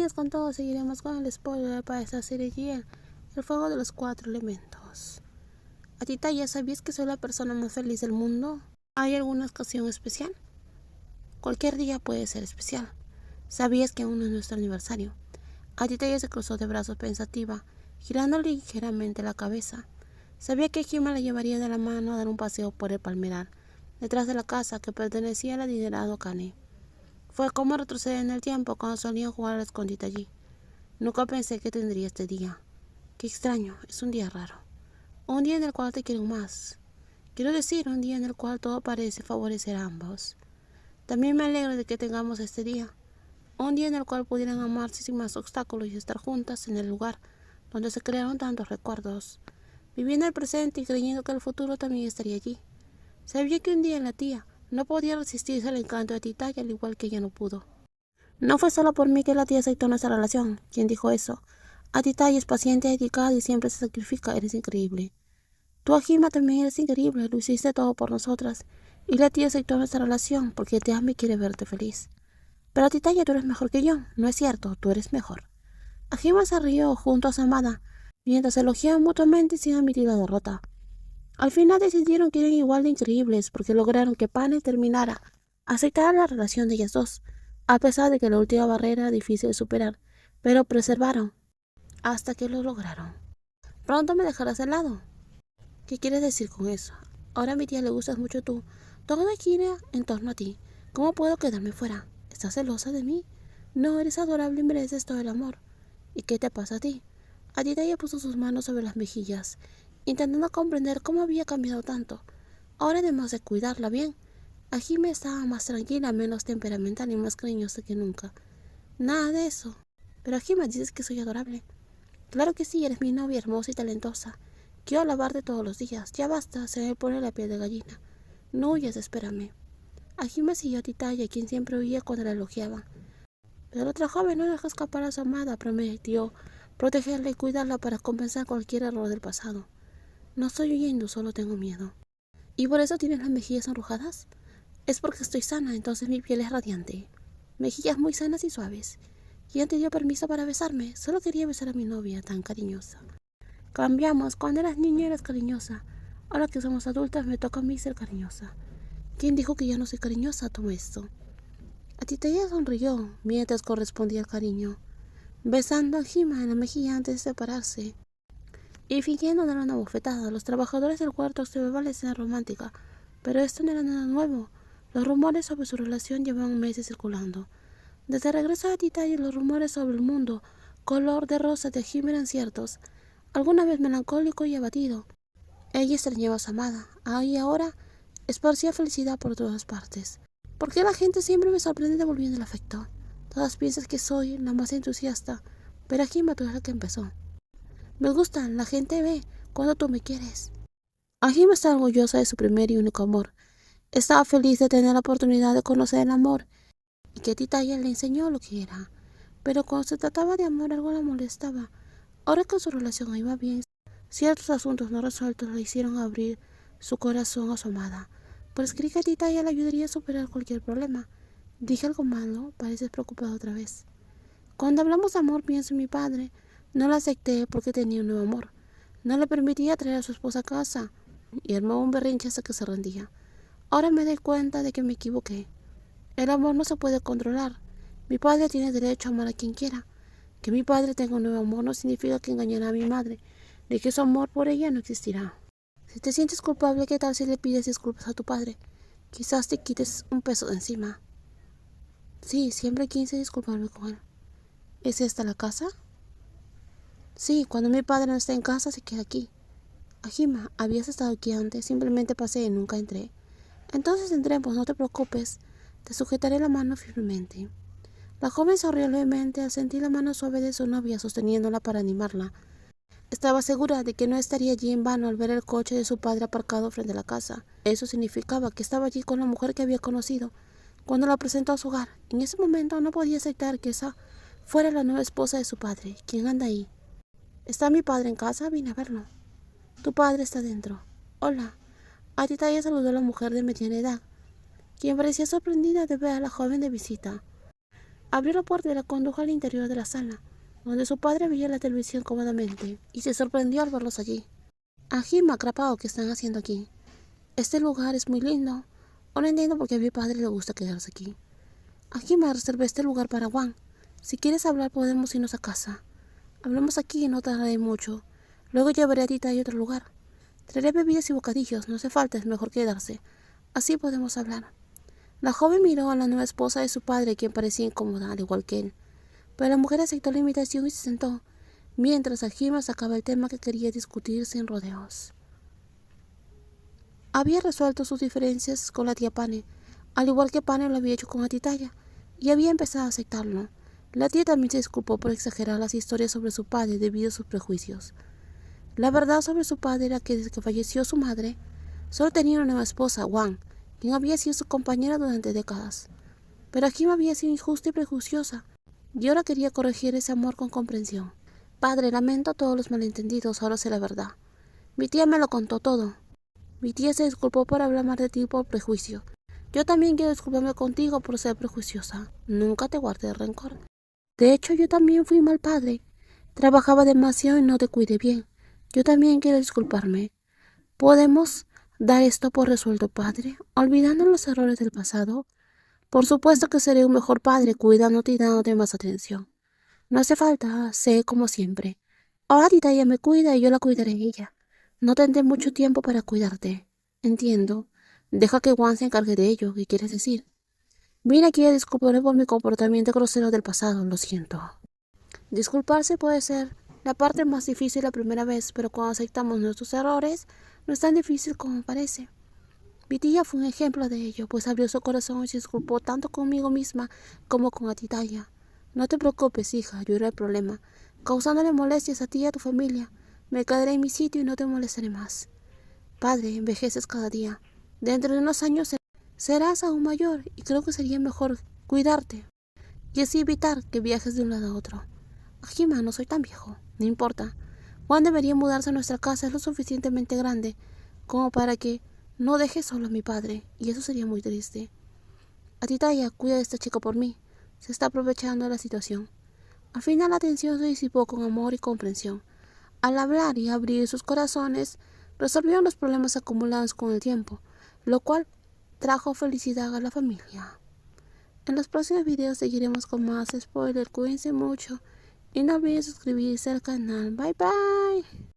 Bienvenidos con todos, seguiremos con el spoiler para esta serie GL, el fuego de los 4 elementos. Atita, ¿ya sabías que soy la persona más feliz del mundo? ¿Hay alguna ocasión especial? Cualquier día puede ser especial. ¿Sabías que aún no es nuestro aniversario? Atita ya se cruzó de brazos pensativa, girando ligeramente la cabeza. Sabía que Hima la llevaría de la mano a dar un paseo por el palmeral, detrás de la casa que pertenecía al adinerado Kane. Fue como retroceder en el tiempo cuando solían jugar al escondite allí. Nunca pensé que tendría este día. Qué extraño, es un día raro. Un día en el cual te quiero más. Quiero decir, un día en el cual todo parece favorecer a ambos. También me alegro de que tengamos este día. Un día en el cual pudieran amarse sin más obstáculos y estar juntas en el lugar donde se crearon tantos recuerdos. Viviendo el presente y creyendo que el futuro también estaría allí. Sabía que un día la tía no podía resistirse al encanto de Titaya, al igual que ella no pudo. No fue solo por mí que la tía aceptó nuestra relación. ¿Quién dijo eso? Titaya es paciente, dedicada y siempre se sacrifica. Eres increíble. Tú, Hima, también eres increíble. Lo hiciste todo por nosotras. Y la tía aceptó nuestra relación porque te ama y quiere verte feliz. Pero Titaya, tú eres mejor que yo. No es cierto, tú eres mejor. Hima se rió junto a su amada, mientras se elogiaban mutuamente sin admitir la derrota. Al final decidieron que eran igual de increíbles porque lograron que Pane terminara, aceptara la relación de ellas dos, a pesar de que la última barrera era difícil de superar, pero preservaron hasta que lo lograron. Pronto me dejarás de lado. ¿Qué quieres decir con eso? Ahora a mi tía le gustas mucho tú. Todo gira en torno a ti. ¿Cómo puedo quedarme fuera? ¿Estás celosa de mí? No, eres adorable y mereces todo el amor. ¿Y qué te pasa a ti? Ella puso sus manos sobre las mejillas, intentando comprender cómo había cambiado tanto. Ahora, además de cuidarla bien, Hime estaba más tranquila, menos temperamental y más cariñosa que nunca. Nada de eso. Pero Hime, dices que soy adorable. Claro que sí, eres mi novia hermosa y talentosa. Quiero alabarte todos los días. Ya basta, se me pone la piel de gallina. No huyas, espérame. Hime siguió a Titaya, quien siempre huía cuando la elogiaba. Pero la otra joven no dejó escapar a su amada, prometió protegerla y cuidarla para compensar cualquier error del pasado. No estoy huyendo, solo tengo miedo. ¿Y por eso tienes las mejillas arrugadas? Es porque estoy sana, entonces mi piel es radiante. Mejillas muy sanas y suaves. ¿Quién te dio permiso para besarme? Solo quería besar a mi novia, tan cariñosa. Cambiamos, cuando eras niña eras cariñosa. Ahora que somos adultas me toca a mí ser cariñosa. ¿Quién dijo que ya no soy cariñosa? Toma esto. Titaya sonrió mientras correspondía al cariño, besando a Hima en la mejilla antes de separarse y fingiendo darle una bofetada. Los trabajadores del cuarto observaban la escena romántica, pero esto no era nada nuevo. Los rumores sobre su relación llevaban meses circulando. Desde el regreso de Titaya, los rumores sobre el mundo color de rosa de Hima eran ciertos, alguna vez melancólico y abatido. Ella extrañaba a su amada, y ahora esparcía felicidad por todas partes. ¿Por qué la gente siempre me sorprende devolviendo el afecto? Todas piensan que soy la más entusiasta, pero Hima, tú eres la que empezó. Me gusta, la gente ve cuando tú me quieres. Hima está orgullosa de su primer y único amor. Estaba feliz de tener la oportunidad de conocer el amor y que Titaya le enseñó lo que era. Pero cuando se trataba de amor algo la molestaba. Ahora que su relación iba bien, ciertos asuntos no resueltos le hicieron abrir su corazón a su amada. Pues creí que Titaya le ayudaría a superar cualquier problema. Dije algo malo, pareces preocupado otra vez. Cuando hablamos de amor pienso en mi padre. No lo acepté porque tenía un nuevo amor. No le permitía traer a su esposa a casa y armó un berrinche hasta que se rendía. Ahora me doy cuenta de que me equivoqué. El amor no se puede controlar. Mi padre tiene derecho a amar a quien quiera. Que mi padre tenga un nuevo amor no significa que engañará a mi madre, ni que su amor por ella no existirá. Si te sientes culpable, ¿qué tal si le pides disculpas a tu padre? Quizás te quites un peso de encima. Sí, siempre quise disculparme con él. ¿Es esta la casa? Sí, cuando mi padre no está en casa se queda aquí. Hima, habías estado aquí antes, simplemente pasé y nunca entré. Entonces entremos, no te preocupes. Te sujetaré la mano firmemente. La joven sonrió levemente al sentir la mano suave de su novia sosteniéndola para animarla. Estaba segura de que no estaría allí en vano al ver el coche de su padre aparcado frente a la casa. Eso significaba que estaba allí con la mujer que había conocido cuando la presentó a su hogar. En ese momento no podía aceptar que esa fuera la nueva esposa de su padre. ¿Quién anda ahí? ¿Está mi padre en casa? Vine a verlo. Tu padre está dentro. Hola. Titaya saludó a la mujer de mediana edad, quien parecía sorprendida de ver a la joven de visita. Abrió la puerta y la condujo al interior de la sala, donde su padre veía la televisión cómodamente, y se sorprendió al verlos allí. Ajima, Crapao, ¿qué están haciendo aquí? Este lugar es muy lindo. No entiendo por qué a mi padre le gusta quedarse aquí. Ajima, reservé este lugar para Juan. Si quieres hablar, podemos irnos a casa. Hablemos aquí y no tardaré mucho. Luego llevaré a Tita a otro lugar. Traeré bebidas y bocadillos, no hace falta, es mejor quedarse. Así podemos hablar. La joven miró a la nueva esposa de su padre, quien parecía incómoda, al igual que él. Pero la mujer aceptó la invitación y se sentó, mientras Ajima sacaba el tema que quería discutir sin rodeos. Había resuelto sus diferencias con la tía Pane, al igual que Pane lo había hecho con Atitaya, y había empezado a aceptarlo. La tía también se disculpó por exagerar las historias sobre su padre debido a sus prejuicios. La verdad sobre su padre era que desde que falleció su madre, solo tenía una nueva esposa, Wang, quien había sido su compañera durante décadas. Pero Ajima había sido injusta y prejuiciosa, y ahora quería corregir ese amor con comprensión. Padre, lamento todos los malentendidos, ahora sé la verdad. Mi tía me lo contó todo. Mi tía se disculpó por hablar mal de ti por prejuicio. Yo también quiero disculparme contigo por ser prejuiciosa. Nunca te guardé rencor. De hecho, yo también fui mal padre. Trabajaba demasiado y no te cuidé bien. Yo también quiero disculparme. ¿Podemos dar esto por resuelto, padre? Olvidando los errores del pasado. Por supuesto que seré un mejor padre cuidándote y dándote más atención. No hace falta, sé como siempre. Ahora Tita ya me cuida y yo la cuidaré a ella. No tendré mucho tiempo para cuidarte. Entiendo. Deja que Juan se encargue de ello. ¿Qué quieres decir? Vine aquí a disculparme por mi comportamiento grosero del pasado. Lo siento. Disculparse puede ser la parte más difícil la primera vez, pero cuando aceptamos nuestros errores, no es tan difícil como parece. Mi tía fue un ejemplo de ello, pues abrió su corazón y se disculpó tanto conmigo misma como con Atitaya. No te preocupes, hija, yo era el problema, causándole molestias a ti y a tu familia. Me quedaré en mi sitio y no te molestaré más. Padre, envejeces cada día. Dentro de unos años serás aún mayor y creo que sería mejor cuidarte y así evitar que viajes de un lado a otro. Ajima, no soy tan viejo, no importa. Juan debería mudarse a nuestra casa, es lo suficientemente grande como para que no deje solo a mi padre, y eso sería muy triste. Atitaya, cuida de esta chica por mí. Se está aprovechando de la situación. Al final la tensión se disipó con amor y comprensión. Al hablar y abrir sus corazones, resolvieron los problemas acumulados con el tiempo, lo cual trajo felicidad a la familia. En los próximos videos seguiremos con más spoilers. Cuídense mucho y no olviden suscribirse al canal. Bye bye.